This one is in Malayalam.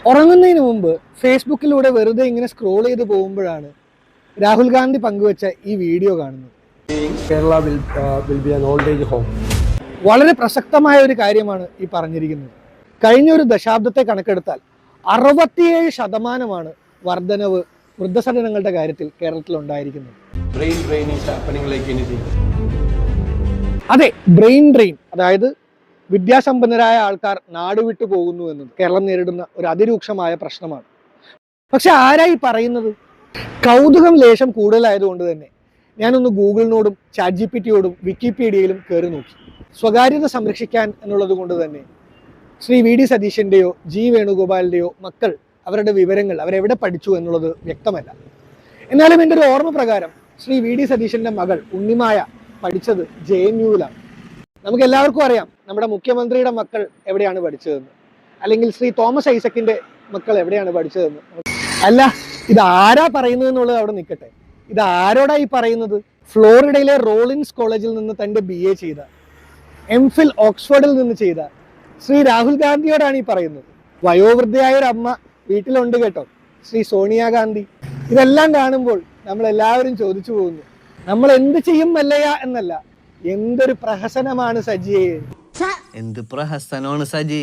ഉറങ്ങുന്നതിന് മുമ്പ് ഫേസ്ബുക്കിലൂടെ വെറുതെ ഇങ്ങനെ സ്ക്രോൾ ചെയ്ത് പോകുമ്പോഴാണ് രാഹുൽ ഗാന്ധി പങ്കുവച്ച ഈ വീഡിയോ കാണുന്നത്. Kerala will be an old age home. വളരെ പ്രസക്തമായ ഒരു കാര്യമാണ് ഈ പറഞ്ഞിരിക്കുന്നത്. കഴിഞ്ഞ ഒരു ദശാബ്ദത്തെ കണക്കെടുത്താൽ 67% വർധനവ് വൃദ്ധസദനങ്ങളുടെ കാര്യത്തിൽ കേരളത്തിൽ ഉണ്ടായിരിക്കുന്നത്. അതെ, ബ്രെയിൻ ഡ്രെയിൻ, അതായത് വിദ്യാസമ്പന്നരായ ആൾക്കാർ നാടുവിട്ടു പോകുന്നു എന്നത് കേരളം നേരിടുന്ന ഒരു അതിരൂക്ഷമായ പ്രശ്നമാണ്. പക്ഷെ ആരായി പറയുന്നത്? കൗതുകം ലേശം കൂടുതലായതുകൊണ്ട് തന്നെ ഞാനൊന്ന് ഗൂഗിളിനോടും ChatGPTയോടും വിക്കിപീഡിയയിലും കയറി നോക്കി. സ്വകാര്യത സംരക്ഷിക്കാൻ എന്നുള്ളത് കൊണ്ട് തന്നെ ശ്രീ VD സതീശൻ്റെയോ G വേണുഗോപാലിൻ്റെയോ മക്കൾ അവരുടെ വിവരങ്ങൾ അവരെവിടെ പഠിച്ചു എന്നുള്ളത് വ്യക്തമല്ല. എന്നാലും എൻ്റെ ഒരു ഓർമ്മ പ്രകാരം ശ്രീ VD സതീശൻ്റെ മകൾ ഉണ്ണിമായ പഠിച്ചത് JNUവിലാണ്. നമുക്ക് എല്ലാവർക്കും അറിയാം നമ്മുടെ മുഖ്യമന്ത്രിയുടെ മക്കൾ എവിടെയാണ് പഠിച്ചതെന്ന്, അല്ലെങ്കിൽ ശ്രീ തോമസ് ഐസക്കിൻ്റെ മക്കൾ എവിടെയാണ് പഠിച്ചതെന്ന്. അല്ല, ഇത് ആരാ പറയുന്നത് എന്നുള്ളത് അവിടെ നിൽക്കട്ടെ. ഇത് ആരോടായി പറയുന്നത്? ഫ്ലോറിഡയിലെ റോളിൻസ് കോളേജിൽ നിന്ന് തൻ്റെ BA ചെയ്ത, MPhil ഓക്സ്ഫോർഡിൽ നിന്ന് ചെയ്ത ശ്രീ രാഹുൽ ഗാന്ധിയോടാണ് ഈ പറയുന്നത്. വയോവൃദ്ധയായ ഒരു അമ്മ വീട്ടിലുണ്ട് കേട്ടോ, ശ്രീ സോണിയാഗാന്ധി. ഇതെല്ലാം കാണുമ്പോൾ നമ്മൾ എല്ലാവരും ചോദിച്ചു പോകുന്നു, നമ്മൾ എന്ത് ചെയ്യും മല്ലയ്യ എന്നല്ല, എന്തൊരു പ്രഹസനമാണ് സജിയെ. എന്ത് പ്രഹസനമാണ് സജി.